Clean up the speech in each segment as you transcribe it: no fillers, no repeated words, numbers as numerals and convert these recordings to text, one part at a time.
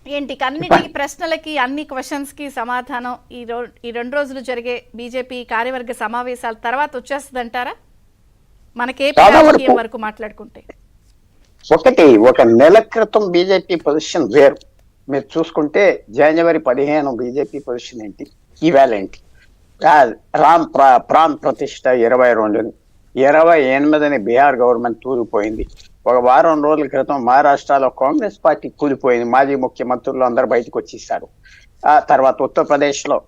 ఏంటి అన్నిటి ప్రశ్నలకి అన్ని క్వశ్చన్స్ కి సమాధానం ఈ 2 రోజులు జరిగే బీజేపీ కార్యవర్గ సమావేశాల తర్వాత వచ్చేస్తుందంటారా? మనకి ఏపీ రాజకీయం వరకు మాట్లాడుకుంటే ఒక నెల క్రితం బీజేపీ పొజిషన్ వేరు. మీరు చూసుకుంటే జనవరి 15 బీజేపీ పొజిషన్ ఏంటి, ఈవేళ ఏంటి? ప్రాణ్ ప్రతిష్ట 22ని, 28ని బీహార్ గవర్నమెంట్ తూలిపోయింది. ఒక వారం రోజుల క్రితం మహారాష్ట్రలో కాంగ్రెస్ పార్టీ కూలిపోయింది. మాజీ ముఖ్యమంత్రులు అందరు బయటకు వచ్చేసారు. ఆ తర్వాత ఉత్తరప్రదేశ్ లో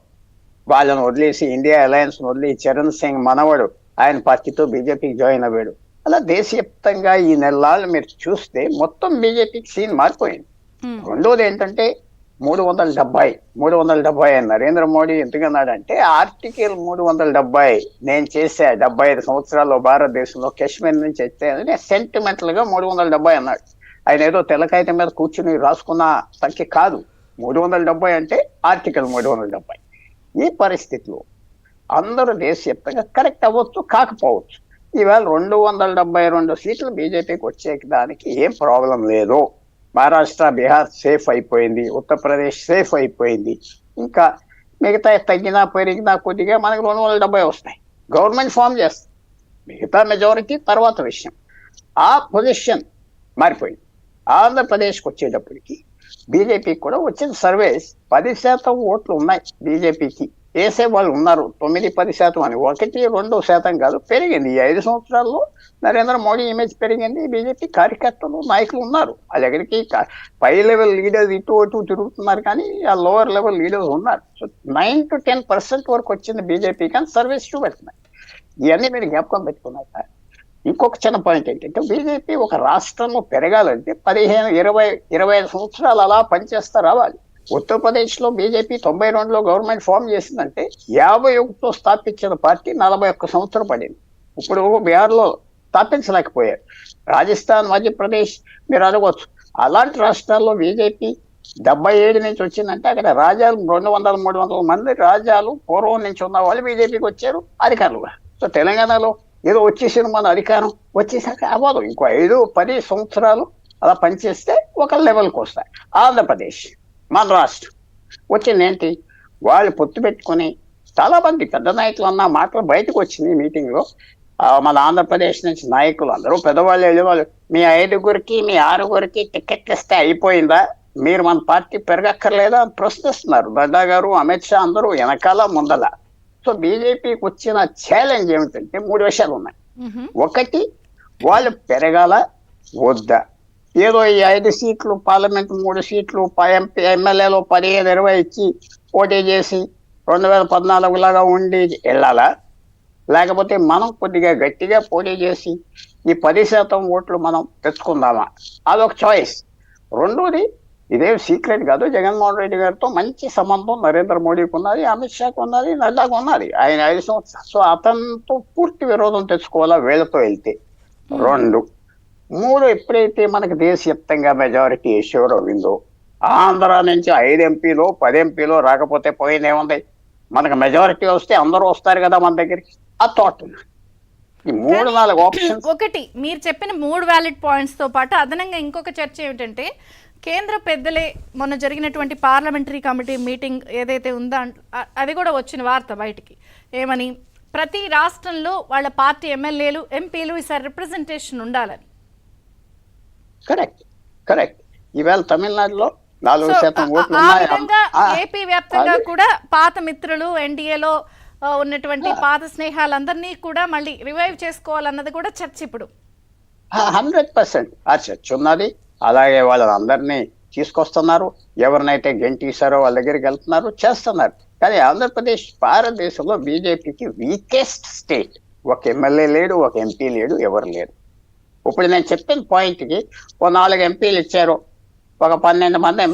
వాళ్ళను వదిలేసి ఇండియా అలయన్స్ వదిలి చరణ్ సింగ్ మనవడు ఆయన పార్టీతో బీజేపీకి జాయిన్ అయ్యాడు. అలా దేశవ్యాప్తంగా ఈ నెలలు మీరు చూస్తే మొత్తం బీజేపీకి సీన్ మారిపోయింది. రెండోది ఏంటంటే 370 నరేంద్ర మోడీ ఎందుకన్నాడంటే ఆర్టికల్ 370 నేను చేసా 75 సంవత్సరాల్లో భారతదేశంలో కాశ్మీర్ నుంచి వచ్చే సెంటిమెంటల్ గా 370 అన్నాడు. ఆయన ఏదో తెల్లకాయితం మీద కూర్చుని రాసుకున్న సంఖ్య కాదు. 370 అంటే ఆర్టికల్ 370. ఈ పరిస్థితిలో అందరూ దేశవ్యాప్తంగా కరెక్ట్ అవ్వచ్చు, కాకపోవచ్చు. ఈవేళ 272 సీట్లు బీజేపీకి వచ్చే దానికి ఏం ప్రాబ్లం లేదు. మహారాష్ట్ర, బీహార్ సేఫ్ అయిపోయింది, ఉత్తరప్రదేశ్ సేఫ్ అయిపోయింది. ఇంకా మిగతా తగ్గినా పెరిగినా కొద్దిగా మనకు 270 వస్తాయి. గవర్నమెంట్ ఫామ్ చేస్తుంది. మిగతా మెజారిటీ తర్వాత విషయం. ఆ పొజిషన్ మారిపోయింది. ఆంధ్రప్రదేశ్కి వచ్చేటప్పటికి బీజేపీకి కూడా వచ్చిన సర్వేస్ 10% ఓట్లు ఉన్నాయి బీజేపీకి. వేసే వాళ్ళు ఉన్నారు 9-10% అని. 1-2% కాదు, పెరిగింది. ఈ 5 సంవత్సరాల్లో నరేంద్ర మోడీ ఇమేజ్ పెరిగింది. బీజేపీ కార్యకర్తలు, నాయకులు ఉన్నారు. వాళ్ళ దగ్గరికి పై లెవెల్ లీడర్స్ ఇటు తిరుగుతున్నారు, కానీ ఆ లోవర్ లెవెల్ లీడర్స్ ఉన్నారు. సో 9-10% వరకు వచ్చింది బీజేపీ, కానీ సర్వీస్ చూపెడుతున్నాయి. ఇవన్నీ మీరు జ్ఞాపకం పెట్టుకున్నాక ఇంకొక చిన్న పాయింట్ ఏంటంటే బీజేపీ ఒక రాష్ట్రంలో పెరగాలంటే 15-20-25 సంవత్సరాలు అలా పనిచేస్తా రావాలి. ఉత్తరప్రదేశ్ లో బీజేపీ 92లో గవర్నమెంట్ ఫామ్ చేసిందంటే 51తో స్థాపించిన పార్టీ 41 సంవత్సరం పడింది. ఇప్పుడు బీహార్ లో స్థాపించలేకపోయారు. రాజస్థాన్, మధ్యప్రదేశ్ మీరు అడగవచ్చు. అలాంటి రాష్ట్రాల్లో బీజేపీ 77 నుంచి వచ్చిందంటే అక్కడ రాజాలు 200-300 మంది రాజాలు పూర్వం నుంచి ఉన్న వాళ్ళు బీజేపీకి వచ్చారు అధికారులుగా. సో తెలంగాణలో ఏదో వచ్చేసిన మన అధికారం వచ్చేసాక అవ్వదు. ఇంకో 5-10 సంవత్సరాలు అలా పనిచేస్తే ఒక లెవెల్కి వస్తాయి. ఆంధ్రప్రదేశ్, మన రాష్ట్రం వచ్చింది ఏంటి, వాళ్ళు పొత్తు పెట్టుకుని చాలా మంది పెద్ద నాయకులు అన్న మాటలు బయటకు వచ్చింది ఈ మీటింగ్ లో. మన ఆంధ్రప్రదేశ్ నుంచి నాయకులు అందరూ పెద్దవాళ్ళు వెళ్ళేవాళ్ళు, మీ 5గురికి మీ 6గురికి టికెట్లు ఇస్తే అయిపోయిందా, మీరు మన పార్టీ పెరగక్కర్లేదా అని ప్రశ్నిస్తున్నారు. నడ్డా గారు, అమిత్ షా అందరూ వెనకాల ముందల. సో బీజేపీకి వచ్చిన ఛాలెంజ్ ఏమిటంటే 3 విషయాలు ఉన్నాయి. ఒకటి, వాళ్ళు పెరగాల వద్దా. ఏదో ఈ 5 సీట్లు పార్లమెంట్, 3 సీట్లు ఎమ్మెల్యేలు 15-20 ఇచ్చి పోటీ చేసి 2014 లాగా ఉండి వెళ్ళాలా, లేకపోతే మనం కొద్దిగా గట్టిగా పోటీ చేసి ఈ 10% ఓట్లు మనం తెచ్చుకుందామా, అదొక చాయిస్. రెండోది, ఇదేం సీక్రెట్ కాదు, జగన్మోహన్ రెడ్డి గారితో మంచి సంబంధం నరేంద్ర మోడీకి ఉన్నది, అమిత్ షాకి ఉన్నది, నడ్డాకు ఉన్నది. ఆయన 5 సంవత్సరాలు. సో అతనితో పూర్తి విరోధం తెచ్చుకోవాలా వీళ్ళతో వెళ్తే. 2, 3, ఎప్పుడైతే మనకు దేశవ్యాప్తంగా మెజారిటీ ఎష్యూర్ అయిందో, ఆంధ్ర నుంచి 5 ఎంపీలు 10 ఎంపీలు రాకపోతే పోయిందేముంది, మనకు మెజారిటీ వస్తే అందరూ వస్తారు కదా మన దగ్గరికి, ఆ థాట్ ఉంది. ఈ 3-4 ఆప్షన్స్. ఒకటి, మీరు చెప్పిన 3 వ్యాలిడ్ పాయింట్స్ తో పాటు అదనంగా ఇంకొక చర్చ ఏమిటంటే, కేంద్ర పెద్దలే మొన్న జరిగినటువంటి పార్లమెంటరీ కమిటీ మీటింగ్ ఏదైతే ఉందో అది కూడా వచ్చిన వార్త బయటికి. ఏమని, ప్రతి రాష్ట్రంలో వాళ్ళ పార్టీ ఎమ్మెల్యేలు, ఎంపీలు ఈసారి రిప్రజెంటేషన్ ఉండాలని. కరెక్ట్. ఈవేళ తమిళనాడులో 4% ఓట్లు ఉన్నాయి. ఏపీ వ్యాప్తంగా కూడా పాత మిత్రులు, ఎన్డీఏలో ఉన్నటువంటి పాత స్నేహాలందరినీ కూడా మళ్ళీ రివైవ్ చేసుకోవాలన్నది కూడా చర్చ ఇప్పుడు. 100% ఆ చర్చ ఉన్నది. అలాగే వాళ్ళందరినీ తీసుకొస్తున్నారు. ఎవరినైతే గెంటీసారో వాళ్ళ దగ్గరికి వెళ్తున్నారు, చేస్తున్నారు. కానీ ఆంధ్రప్రదేశ్ భారతదేశంలో బీజేపీకి వీకెస్ట్ స్టేట్. ఒక ఎమ్మెల్యే లేడు, ఒక ఎంపీ లేడు, ఎవరు లేరు. ఇప్పుడు నేను చెప్పిన పాయింట్కి 4 ఎంపీలు ఇచ్చారు, ఒక 12 మంది